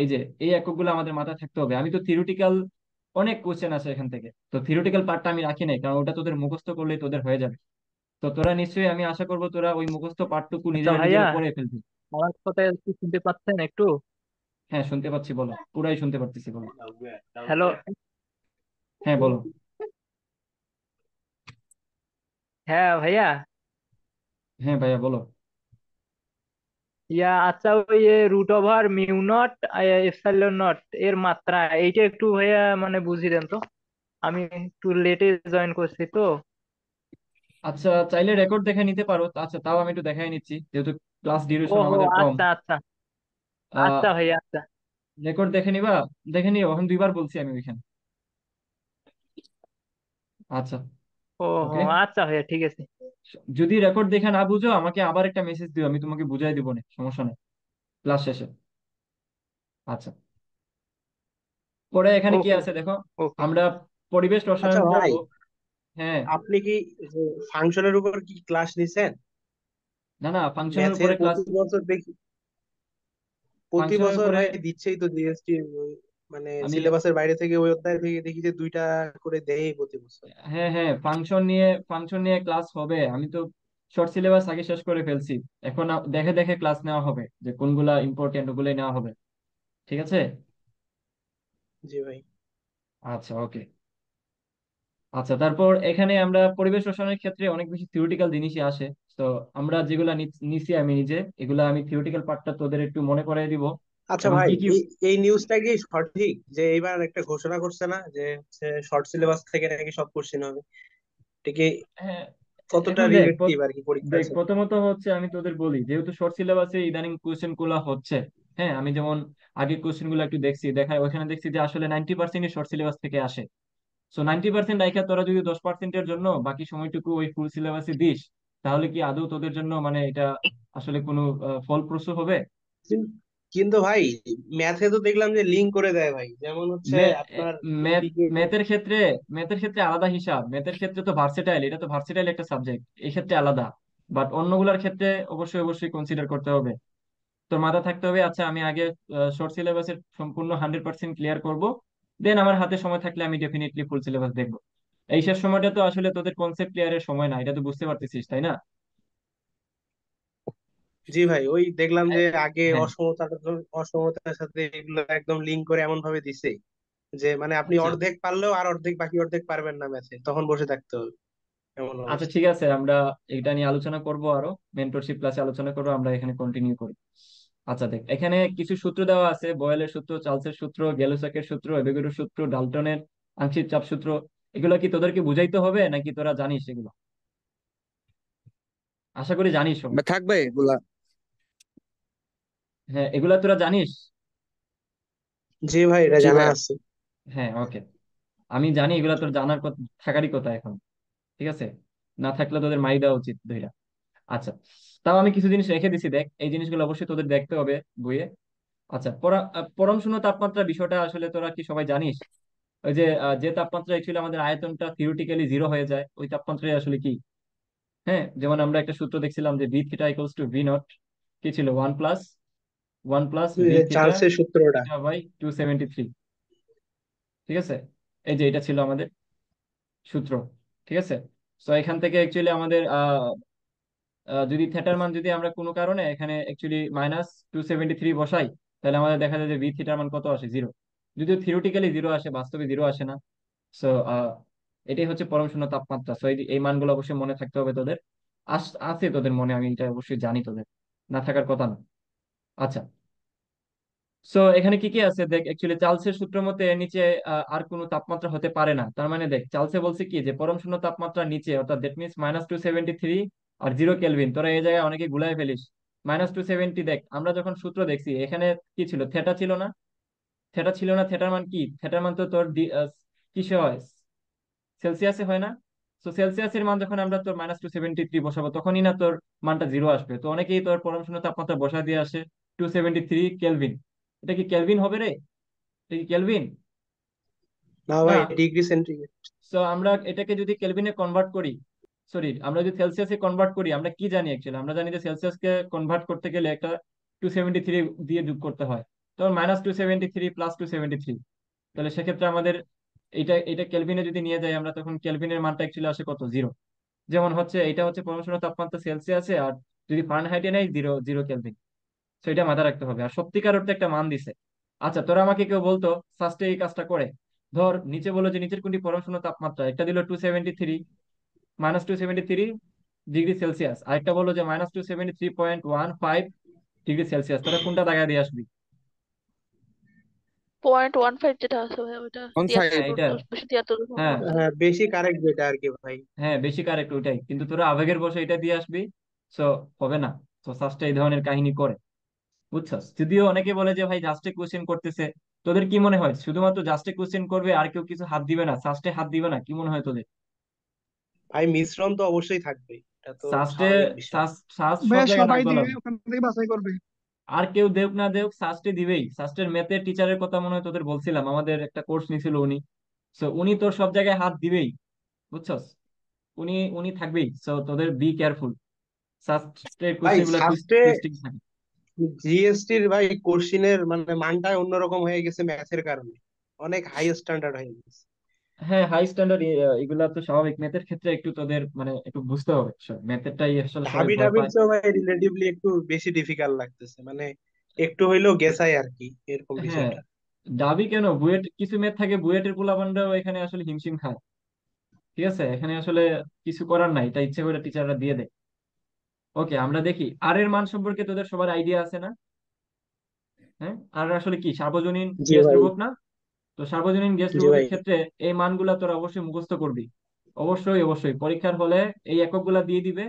এই যে এই এককগুলো আমাদের মাথায় থাকতে হবে। আমি তো থিওরিটিক্যাল অনেক কোশ্চেন আছে এখান থেকে, তো থিওরিটিক্যাল পার্টটা আমি রাখি নাই, কারণ ওটা তোদের মুখস্থ করলেই তোদের হয়ে যাবে। তো তোরা নিশ্চয়ই, আমি আশা করবো তোরা ওই মুখস্থ পার্টটুকু আচ্ছা নিজেরা ভাইয়া, নিজেরা পড়ে ফেলবি। আমার কথা কি শুনতে পাচ্ছেন একটু? হ্যাঁ, শুনতে পাচ্ছি, বলো, পুরাই শুনতে পারতেছি, বলো। হ্যালো। হ্যাঁ, বলো। হ্যাঁ ভাইয়া। হ্যাঁ ভাইয়া, বলো। আচ্ছা, ওই root over mu not epsilon not এর মাত্রা এইটা একটু ভাইয়া মানে বুঝিয়ে দেন তো। আমি একটু লেটে জয়েন করছি তো। আচ্ছা, চাইলে রেকর্ড দেখে নিতে পারো। আচ্ছা, তাও আমি একটু দেখাই নিচ্ছি, যেহেতু ক্লাস ডিউরেশন ওহো, আমাদের কম। আচ্ছা আচ্ছা। আহ আচ্ছা ভাইয়া, আচ্ছা। রেকর্ড দেখে নিবা? দেখে নিও, এখন দুইবার বলছি আমি ওইখানে। আচ্ছা। ওহো, ওকে। আচ্ছা ভাইয়া, ঠিক আছে। যদি রেকর্ড দেখে না বুঝো, আমাকে আবার একটা মেসেজ দিও, আমি তোমাকে বুঝাই দিব না, সমস্যা নেই, ক্লাস শেষে। আচ্ছা, পরে এখানে কি ওকে, আছে দেখো। ওকে। আমরা পরিবেশ আচ্ছা রসায়ন ভাই, পড়বো। হ্যাঁ। আপনি কি ফাংশনের উপর কি ক্লাস নিছেন? না না, ফাংশনের ম্যাথের উপরে ক্লাস। প্রতি বছর দেখি, প্রতি ফাংশনের বছর উপরে ভাই দিচ্ছেই তো জিএসটি, মানে আমি, সিলেবাসের বাইরে থেকে ওই অধ্যায় থেকে দেখি যে দুইটা করে দেয় প্রতি বছর। হ্যাঁ হ্যাঁ, ফাংশন নিয়ে ক্লাস হবে। আমি তো শর্ট সিলেবাস আগে শেষ করে ফেলছি। এখন দেখে দেখে ক্লাস নেওয়া হবে, যে কোনগুলা ইম্পর্টেন্ট ওগুলোই নেওয়া হবে। ঠিক আছে? জি ভাই। আচ্ছা, ওকে। আচ্ছা, তারপর এখানে আমরা পরিবেশ রসায়নের ক্ষেত্রে অনেক বেশি থিওরিটিক্যাল জিনিসই আসে। তো আমরা যেগুলা নিছি আমি নিজে, এগুলা আমি থিওরিটিক্যাল পার্টটা তোদের একটু মনে করাই দিব। আচ্ছা এবং ভাই, কি কি। এই এই নিউজটা কি সঠিক যে এইবার একটা ঘোষণা করছে না যে শর্ট সিলেবাস থেকে নাকি সব কোশ্চেন হবে? এটা কি হ্যাঁ, কতটা এখন দেখ রিলেটিভ আর কি পরীক্ষার দেখ সাথে? প্রথমত হচ্ছে আমি তোদের বলি, যেহেতু শর্ট সিলেবাসে ইদানিং কোশ্চেন গুলা হচ্ছে। হ্যাঁ, আমি যেমন আগের কোশ্চেন গুলো একটু দেখছি, ওখানে দেখছি যে আসলে 90% শর্ট সিলেবাস থেকে আসে। সো 90% রাইখা তোরা যদি 10%-এর জন্য বাকি সময়টুকু ওই ফুল সিলেবাসে দিস, তাহলে কি আদৌ তোদের জন্য মানে এটা আসলে কোনো ফলপ্রসূ হবে? কিন- কিন্তু ভাই, ম্যাথে তো দেখলাম যে লিঙ্ক করে দেয় ভাই, যেমন হচ্ছে আপনার ম্যাথ এদিকে। ম্যাথের ক্ষেত্রে ম্যাথের ক্ষেত্রে আলাদা হিসাব, ম্যাথের ক্ষেত্রে তো ভার্সেটাইল, এটা তো ভার্সেটাইল একটা সাবজেক্ট, এই ক্ষেত্রে আলাদা। বাট অন্যগুলোর ক্ষেত্রে অবশ্যই অবশ্যই কনসিডার করতে হবে। তোর মাথা থাকতে হবে, আচ্ছা আমি আগে শর্ট সিলেবাসের সম্পূর্ণ 100% ক্লিয়ার করব, দেন আমার হাতে সময় থাকলে আমি ডেফিনেটলি ফুল সিলেবাস দেখবো। এই শেষ সময়টা তো আসলে তোদের কনসেপ্ট ক্লিয়ারের সময় না, এটা তো বুঝতে পারতেছিস, তাই না? জি ভাই, ওই দেখলাম যে আগে হ্যাঁ। অসমতার সাথে এগুলো একদম লিঙ্ক করে এমন ভাবে দিছে যে মানে আপনি আচ্ছা অর্ধেক পারলেও আর অর্ধেক বাকি অর্ধেক পারবেন না ম্যাথে, তখন বসে থাকতে হবে, এমন আচ্ছা, অবস্থা। ঠিক আছে, আমরা এটা নিয়ে আলোচনা করব, আরো মেন্টরশিপ ক্লাসে আলোচনা করবো, আমরা এখানে কন্টিনিউ করি। আচ্ছা দেখ, এখানে কিছু সূত্র দেওয়া আছে, বয়েলের সূত্র, চার্লসের সূত্র, গ্যালোসাকের সূত্র, অ্যাভোগাড্রোর সূত্র, ডাল্টনের আংশিক চাপ সূত্র। এগুলো কি তোদেরকে বুঝাইতে হবে নাকি তোরা জানিস এগুলো? আশা করি জানিস সবাই। থাকবে এগুলা। হ্যাঁ, এগুলা তোরা জানিস। জি ভাই, এটা জি জানা ভাইয়া। আছে। হ্যাঁ, ওকে। আমি জানি এগুলা তোর জানার কথা, থাকারই কথা এখন। ঠিক আছে, না থাকলে তোদের মাই দেওয়া উচিত ধইরা। আচ্ছা, তাও আমি কিছু জিনিস রেখে দিছি, দেখ এই জিনিসগুলো অবশ্যই তোদের দেখতে হবে বইয়ে। আচ্ছা, পরম শূন্য তাপমাত্রা বিষয়টা আসলে তোরা কি সবাই জানিস? ওই যে যে তাপমাত্রা অ্যাকচুয়ালি আমাদের আয়তনটা থিওরিটিক্যালি জিরো হয়ে যায়, ওই তাপমাত্রায় আসলে কি? হ্যাঁ, যেমন আমরা একটা সূত্র দেখছিলাম যে V theta equals to V not, কি ছিল, ওয়ান প্লাস ওই ভি যে থিটা চার্লসের সূত্রটা। Theta by 273। ঠিক আছে, এই যে এটা ছিল আমাদের সূত্র। ঠিক আছে, তো এখান থেকে অ্যাকচুয়ালি আমাদের যদি থিটার মান যদি আমরা কোনো কারণে এখানে অ্যাকচুয়ালি -273 বসাই, তাহলে আমাদের দেখা যায় যে ভি থিটার মান কত আসে, জিরো। যদিও থিওরিটিক্যালি জিরো আসে, বাস্তবে জিরো আসে না। সো এটাই হচ্ছে পরম শূন্য তাপমাত্রা। সো এই মানগুলো অবশ্যই মনে থাকতে হবে তোদের। আছে তোদের মনে, আমি এটা অবশ্যই জানি, তোদের না থাকার কথা না। আচ্ছা, সো এখানে কি কি আছে দেখ, অ্যাকচুয়ালি চার্লসের সূত্র মতে এর নিচে আর কোনো তাপমাত্রা হতে পারে না। তার মানে দেখ, চার্লসে বলছে কি যে পরম শূন্য তাপমাত্রার নিচে, অর্থাৎ দ্যাট মিনস -273 আর 0 কেলভিন। তোরা এই জায়গায় অনেকে গুলাই ফেলিস। -270, দেখ আমরা যখন সূত্র দেখছি এখানে কি ছিল, থেটা ছিল না? থেটা ছিল না, থেটার মান কি? থেটার মান তো তোর কিসে হয়, সেলসিয়াসে হয় না? তো সেলসিয়াসের মান যখন আমরা তোর -273 বসাবো, তখনই না তোর মানটা জিরো আসবে। তো অনেকেই তোর পরম শূন্য তাপমাত্রা বসা দিয়ে আসে 273 কেলভিন। এটা কি কেলভিন হবে রে? এটা কি কেলভিন? না না। ভাই, ডিগ্রি সেন্টিগ্রেড। তো আমরা এটাকে যদি কেলভিনে কনভার্ট করি, সরি, আমরা যদি সেলসিয়াসে কনভার্ট করি, আমরা কি জানি অ্যাকচুয়ালি? আমরা জানি যে সেলসিয়াসকে কনভার্ট করতে গেলে একটা 273 দিয়ে যোগ করতে হয়। তখন -273 +273, তাহলে সেক্ষেত্রে আমাদের এটা কেলভিনে যদি নিয়ে যাই আমরা, তখন কেলভিনের মানটা অ্যাকচুয়ালি আসে কত, জিরো। যেমন হচ্ছে এটা হচ্ছে পরমাণু তাপমাত্রা সেলসিয়াসে, আর যদি ফারেনহাইটে নেই, জিরো, 0 কেলভিন। তো এটা মাথায় রাখতে হবে, আর সত্যিকার অর্থে একটা মান দিছে। আচ্ছা, তোরা আমাকে কেউ বলতো ফার্স্টে এই কাজটা করে, ধর নিচে বলো যে নিচের কোনটি পরমাণু তাপমাত্রা, একটা দিল 273, -273 ডিগ্রি সেলসিয়াস, আরেকটা বললো যে -273.15 ডিগ্রি সেলসিয়াস, তোরা কোনটা দাগা দিয়ে আসবি? 0.15 যেটা আছে ভাই, ওইটা অন ফাইভ। হ্যাঁ, এটা। 273 হ্যাঁ, সম্ভবত। হ্যাঁ, বেশি কারেক্ট যেটা আর কি ভাই। হ্যাঁ, বেশি কারেক্ট ওইটাই, কিন্তু তোরা আবেগের বসে এটা দিয়ে আসবি। সো হবে না। তো ফার্স্টে এই ধরনের কাহিনী করে, বুঝছস? যদিও অনেকে বলে যে ভাই জাস্টে কোশ্চেন করতেছে। তোদের কি মনে হয় শুধুমাত্র জাস্টে কোশ্চেন করবে আর কেউ কিছু হাত দিবে না, সাস্টে হাত দিবে না? কি মনে হয় তোদের? ভাই মিশ্রণ তো অবশ্যই থাকবে, এটা তো সাস্টে, স্বাভাবিক বিষয়। সাস্ট সব ভাইয়া জায়গায় নাক সবাই দিবে, গলাবে। ওখান থেকে বাছাই করবে। আর কেউ দেউক না দেউক, সাস্টে দিবেই। সাস্টের ম্যাথের টিচারের কথা মনে হয় তোদের বলছিলাম, আমাদের একটা কোর্স নিছিল উনি। সো উনি তোর সব জায়গায় হাত দিবেই, বুঝছস? উনি উনি থাকবেই। সো তোদের বি কেয়ারফুল, সাস্টের ভাই কোশ্চেন গুলো সাস্টে টুইস্টিং থাকে। জিএসটির ভাই কোশ্চিনের মানে মানটাই অন্যরকম হয়ে গেছে ম্যাথের কারণে, অনেক হাই স্ট্যান্ডার্ড হয়ে গেছে। হ্যাঁ, হাই স্ট্যান্ডার্ড। এগুলা তো স্বাভাবিক, ম্যাথের ক্ষেত্রে একটু তোদের মানে একটু বুঝতে হবে। ম্যাথেরটাই আসলে সবাই ঢাবি ভয় টাবির পায়। চেয়েও ভাই রিলেটিভলি একটু বেশি ডিফিকাল্ট লাগতেছে, মানে একটু হইলেও গেছাই আর কি, এরকম হ্যাঁ, বিষয়টা। দাবি কেন, বুয়েট কিছু ম্যাথ থাকে, বুয়েটের পোলাপানরাও এখানে আসলে হিমশিম খায়। ঠিক আছে, এখানে আসলে কিছু করার নাই, এটা ইচ্ছে করে টিচাররা দিয়ে দেয়। ওকে, আমরা দেখি আর এর মান সম্পর্কে তোদের সবার আইডিয়া আছে না? হ্যাঁ, আর আসলে কি সার্বজনীন জি গ্যাস ভাই। ধ্রুবক না? তো সার্বজনীন গ্যাস জি ধ্রুবকের ভাই। ক্ষেত্রে এই মানগুলা তোরা অবশ্যই মুখস্থ করবি। অবশ্যই অবশ্যই পরীক্ষার হলে এই এককগুলা দিয়ে দিবে।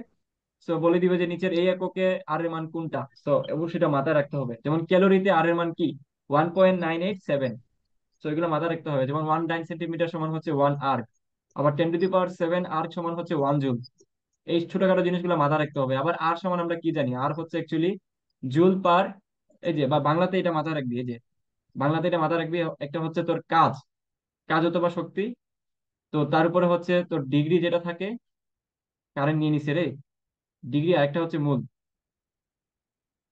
তো বলে দিবে যে নিচের এই এককে আর এর মান কোনটা। তো অবশ্যই এটা মাথায় রাখতে হবে। যেমন ক্যালোরিতে আর এর মান কি, 1.987। তো এগুলো মাথায় রাখতে হবে। যেমন 1 9 সেন্টিমিটার সমান হচ্ছে 1 আর্ক, আবার 10⁷ আর্ক সমান হচ্ছে 1 জুল। এই ছোটখাটো জিনিসগুলো মাথায় রাখতে হবে। আবার আর সমান আমরা কি জানি, আর হচ্ছে অ্যাকচুয়ালি জুল পার, এই যে বা বাংলাতে এটা মাথায় রাখবি, এই যে বাংলাতে এটা মাথায় রাখবি, একটা হচ্ছে তোর কাজ, কাজ অথবা শক্তি। তো তার উপরে হচ্ছে তোর ডিগ্রি যেটা থাকে, কারেন্ট নিয়ে নিছে রে, ডিগ্রি। আরেকটা হচ্ছে মূল,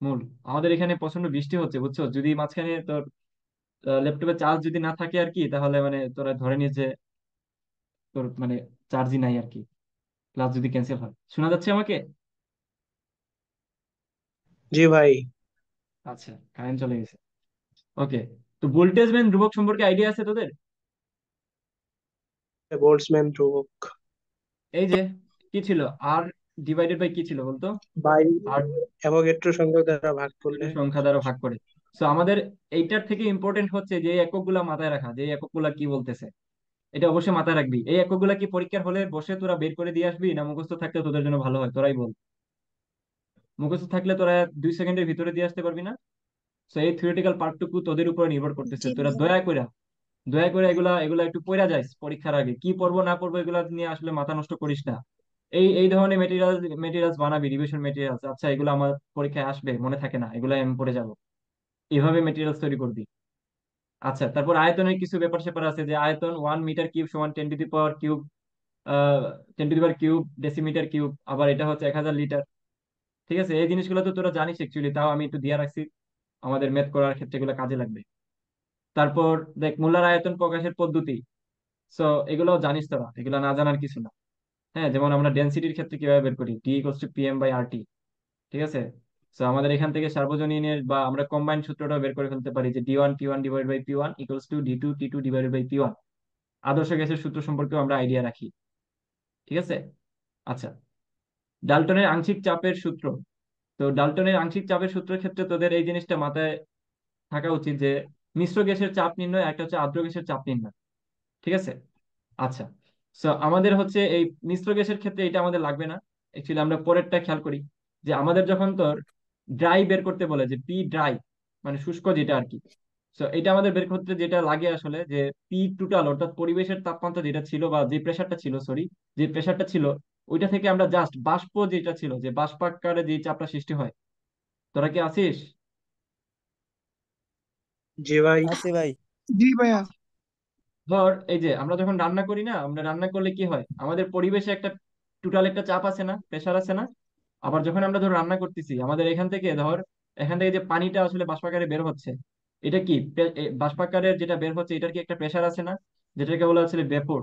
মূল। আমাদের এখানে প্রচন্ড বৃষ্টি হচ্ছে, বুঝছো? যদি মাঝখানে তোর ল্যাপটপে চার্জ যদি না থাকে আর কি, তাহলে মানে তোরা ধরে নিস যে তোর মানে চার্জই নাই আর কি, ক্লাস যদি ক্যান্সেল হয়। শোনা যাচ্ছে আমাকে? জি ভাই। আচ্ছা, কারেন্ট চলে গেছে। ওকে, তো ভোল্টেজ ম্যান ধ্রুবক সম্পর্কে আইডিয়া আছে তোদের? বোল্টজম্যান ধ্রুবক। এই যে কি ছিল, আর ডিভাইডেড বাই কি ছিল বলতো? বাই আর অ্যাভোগাড্রো সংখ্যক দ্বারা ভাগ করলে একটু সংখ্যা দ্বারা ভাগ করে। সো আমাদের এইটার থেকে ইম্পর্টেন্ট হচ্ছে যে এই এককগুলা মাথায় রাখা, যে এই এককগুলা কি বলতেছে। এটা অবশ্যই মাথায় রাখবি। এই এককগুলা কি পরীক্ষার হলে বসে তোরা বের করে দিয়ে আসবি, না মুখস্থ থাকলে তোদের জন্য ভালো হয়? তোরাই বল। মুখস্থ থাকলে তোরা 2 সেকেন্ডের ভিতরে দিয়ে আসতে পারবি না? সো এই থিওরিটিক্যাল পার্টটুকু তোদের উপরে নির্ভর করতেছে। জি তোরা ভাইয়া। দয়া করে দয়া করে এগুলা এগুলা একটু পড়া যাইস পরীক্ষার আগে, কি পড়বো না পড়বো এগুলা নিয়ে আসলে মাথা নষ্ট করিস না। এই এই ধরনের মেটেরিয়ালস বানাবি, রিভিশন মেটেরিয়ালস। আচ্ছা, এগুলো আমার পরীক্ষায় আসবে, মনে থাকে না, এগুলো আমি পড়ে যাব, এইভাবে মেটেরিয়ালস তৈরি করবি। আচ্ছা, তারপর আয়তনের কিছু ব্যাপার স্যাপার আছে, যে আয়তন 1 মিটার কিউব সমান 10 to the power cube, 10 to the power cube decimetre cube, আবার এটা হচ্ছে 1000 লিটার। ঠিক আছে, এই জিনিসগুলো তো তোরা জানিস অ্যাকচুয়ালি, তাও আমি একটু দিয়ে রাখছি, আমাদের ম্যাথ করার ক্ষেত্রে এগুলো কাজে লাগবে। তারপর দেখ মোলার আয়তন প্রকাশের পদ্ধতি। সো এগুলো জানিস তোরা, এগুলো না জানার কিছু না। হ্যাঁ, যেমন আমরা ডেনসিটির ক্ষেত্রে কিভাবে বের করি, D = PM/RT। ঠিক আছে। সো আমাদের এখান থেকে সার্বজনীনের বা আমরা কম্বাইন্ড সূত্রটা বের করে ফেলতে পারি, যে D1P1/P1 = D2T2/P1। আদর্শ গ্যাসের সূত্র সম্পর্কেও আমরা আইডিয়া রাখি। ঠিক আছে। আচ্ছা, ডাল্টনের আংশিক চাপের সূত্র। তো ডাল্টনের আংশিক চাপের সূত্রের ক্ষেত্রে তোদের এই জিনিসটা মাথায় থাকা উচিত, যে মিশ্র গ্যাসের চাপ নির্ণয়, একটা হচ্ছে আর্দ্র গ্যাসের চাপ নির্ণয়। ঠিক আছে। আচ্ছা, সো আমাদের হচ্ছে এই মিশ্র গ্যাসের ক্ষেত্রে এটা আমাদের লাগবে না। অ্যাকচুয়ালি আমরা পরেরটা খেয়াল করি, যে আমাদের যখন তোর ড্রাই বের করতে বলে, যে পি ড্রাই মানে শুষ্ক যেটা আর কি। সো এটা আমাদের বের করতে যেটা লাগে আসলে, যে পি টোটাল অর্থাৎ পরিবেশের তাপমাত্রা যেটা ছিল বা যে প্রেসারটা ছিল, সরি, যে প্রেসারটা ছিল, ওইটা থেকে আমরা জাস্ট বাষ্প যেটা ছিল, যে বাষ্পাকারে যে চাপটা সৃষ্টি হয়। তোরা কি আছিস? জি ভাই। আছি ভাই। জি ভাইয়া। ধর এই যে আমরা যখন রান্না করি না, আমরা রান্না করলে কি হয়, আমাদের পরিবেশে একটা টোটাল একটা চাপ আছে না, প্রেসার আছে না। আবার যখন আমরা ধর রান্না করতেছি, আমাদের এখান থেকে যে পানিটা আসলে বাষ্পাকারে বের হচ্ছে, এটা কি বাষ্পাকারের যেটা বের হচ্ছে, এটার কি একটা প্রেসার আছে না, যেটাকে বলা হচ্ছে ভেপর।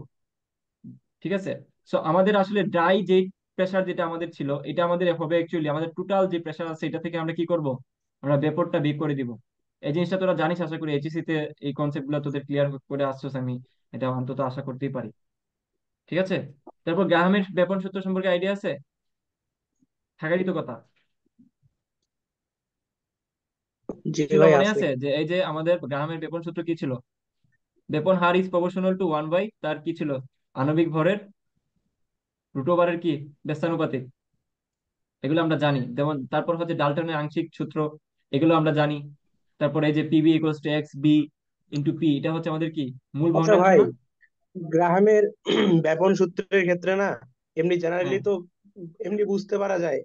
ঠিক আছে। সো আমাদের আসলে ড্রাই যে প্রেসার যেটা আমাদের ছিল, এটা আমাদের হবে অ্যাকচুয়ালি আমাদের টোটাল যে প্রেসার আছে, এটা থেকে আমরা কি করব, আমরা ভেপরটা বিয়োগ করে দিব। এই জিনিসটা তোরা জানিস, আশা করি এইচএসসি তে এই কনসেপ্ট গুলো তোদের ক্লিয়ার করে আসছোস, আমি এটা অন্তত আশা করতেই পারি। ঠিক আছে। তারপর গ্রাহামের ব্যাপন সূত্র সম্পর্কে আইডিয়া আছে? থাকারই তো কথা। জি ছিল, ভাই মনে আছে। আছে যে এই যে আমাদের গ্রাহামের ব্যাপন সূত্র কি ছিল? ব্যাপন her is proportional to 1 by তার কি ছিল, আণবিক ভরের √এর কি ব্যস্তানুপাতিক। এগুলো আমরা জানি। যেমন তারপর হচ্ছে ডাল্টনের আংশিক সূত্র, এগুলো আমরা জানি। তারপর এই যে PV = XB × P, এটা হচ্ছে আমাদের কি মূল আচ্ছা ভগ্নাংশ ভাই, না? গ্রাহামের ব্যাপন সূত্রের ক্ষেত্রে না, এমনি জেনারেলি হ্যাঁ, তো এমনি বুঝতে পারা যায়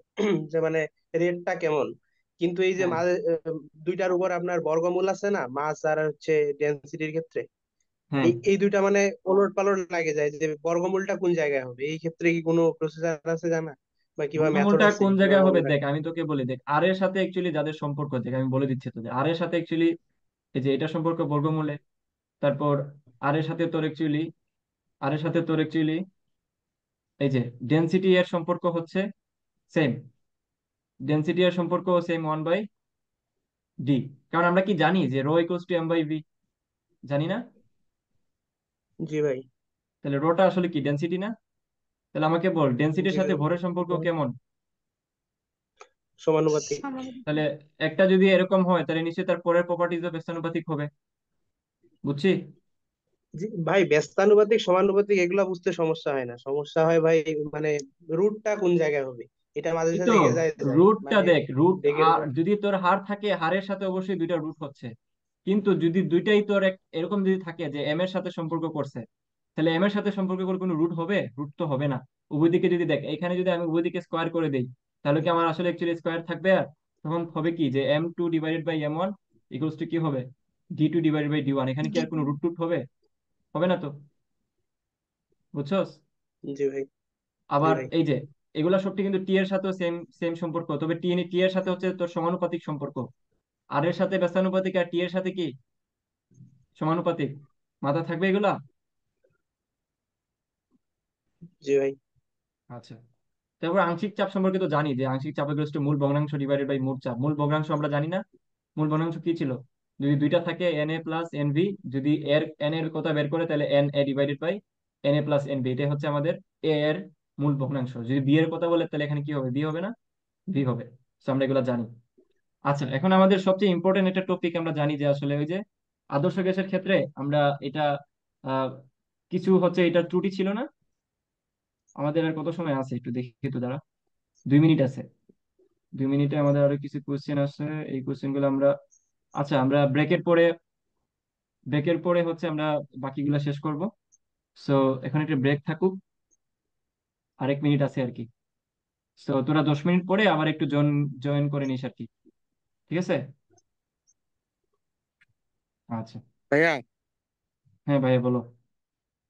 যে মানে রেটটা কেমন। কিন্তু এই যে হ্যাঁ। মাঝে দুইটার উপর আপনার বর্গমূল আছে না, মাস আর হচ্ছে ডেনসিটির ক্ষেত্রে, হ্যাঁ, এই দুইটা মানে ওলট পালট লাগে যায়, যে বর্গমূলটা কোন জায়গায় হবে। এই ক্ষেত্রে কি কোনো প্রসেসর আছে জানা, বা কিভাবে মেথড বর্গমূলটা আছে কোন কিভাবে জায়গায় মনে হবে, দেখ রাখবো? আমি তোকে বলি, দেখ আর এর সাথে অ্যাকচুয়ালি যাদের সম্পর্ক, দেখ আমি বলে দিচ্ছি তোদের, আর এর সাথে অ্যাকচুয়ালি এই যে এটা সম্পর্ক বর্গমূলে। তারপর আর এর সাথে তোর অ্যাকচুয়ালি আর এর সাথে তোর অ্যাকচুয়ালি এই যে ডেনসিটি এর সম্পর্ক হচ্ছে সেম, ডেনসিটি এর সম্পর্ক সেম 1/D। কারণ আমরা কি জানি যে ρ = M/V, জানি না? জি ভাই। তাহলে রোটা আসলে কি ডেনসিটি না? তাহলে আমাকে বল, ডেনসিটির জি সাথে ভাই, ভরের সম্পর্ক কেমন? সমানুপাতিক। তাহলে একটা যদি এরকম হয়, তাহলে নিশ্চয়ই তার পরের প্রপার্টিজও ব্যস্তানুপাতিক হবে। বুঝছি? জি ভাই, ব্যস্তানুপাতিক সমানুপাতিক এগুলা বুঝতে সমস্যা হয় না, সমস্যা হয় ভাই মানে রুটটা কোন জায়গায় হবে, এটা মাঝে এই তো সাঝে গেজায় যায় রুটটা মানে দেখ, রুট ডেকের আর উপর। যদি তোর হার থাকে, হারের সাথে অবশ্যই দুইটা রুট হচ্ছে। কিন্তু যদি দুইটাই তোর এরকম যদি থাকে যে এম এর সাথে সম্পর্ক করছে, তাহলে এম এর সাথে সম্পর্ক করে কোনো রুট হবে? রুট তো হবে না। উভয় দিকে যদি দেখ, এখানে যদি আমি উভয় দিকে স্কোয়ার করে দেই, তাহলে কি আমার আসলে অ্যাকচুয়ালি স্কোয়ার থাকবে? আর তখন হবে কি, যে M2/M1 কি হবে, D2/D1। এখানে কি জি আর কোনো রুট টুট হবে? হবে না তো। বুঝছস? জি ভাই। জি আবার ভাই। এই যে এগুলা সবটি কিন্তু টি এর সাথেও সেম সেম সম্পর্ক, তবে টি এর সাথে হচ্ছে তোর সমানুপাতিক সম্পর্ক। আর এর সাথে ব্যস্তানুপাতিক, আর টি এর সাথে কি সমানুপাতিক। মাথা থাকবে এগুলা? জি ভাই। আচ্ছা, তারপর আংশিক চাপ সম্পর্কে তো জানি, যে আংশিক চাপ মূল ভগ্নাংশ / মোট চাপ। মূল ভগ্নাংশ আমরা জানি না? মূল ভগ্নাংশ কি ছিল, যদি দুইটা থাকে Na + Nv, যদি এর কথা বের করে, তাহলে Na / Na + Nv, এটাই হচ্ছে আমাদের এ এর মূল ভগ্নাংশ। যদি বি এর কথা বলে তাহলে এখানে কি হবে? বি হবে না? বি হবে। তো আমরা এগুলো জানি। আচ্ছা, এখন আমাদের সবচেয়ে ইম্পর্টেন্ট একটা টপিক আমরা জানি যে আসলে ওই যে আদর্শ গ্যাসের ক্ষেত্রে আমরা এটা আহ, কিছু হচ্ছে এটা ত্রুটি ছিল না। আমাদের আর কত সময় আছে একটু দেখি তো, দাঁড়া। 2 মিনিট আছে। 2 মিনিটে আমাদের আরো কিছু কোশ্চেন আছে। এই কোশ্চেন গুলো আমরা, আচ্ছা আমরা ব্রেকের পরে হচ্ছে আমরা বাকিগুলো শেষ করব। সো এখন একটা ব্রেক থাকুক, আরেক মিনিট আছে আর কি। সো তোরা 10 মিনিট পরে আবার একটু জয়েন করে নিস আর কি। ঠিক আছে? আচ্ছা। ভাইয়া হ্যাঁ ভাইয়া, বলো।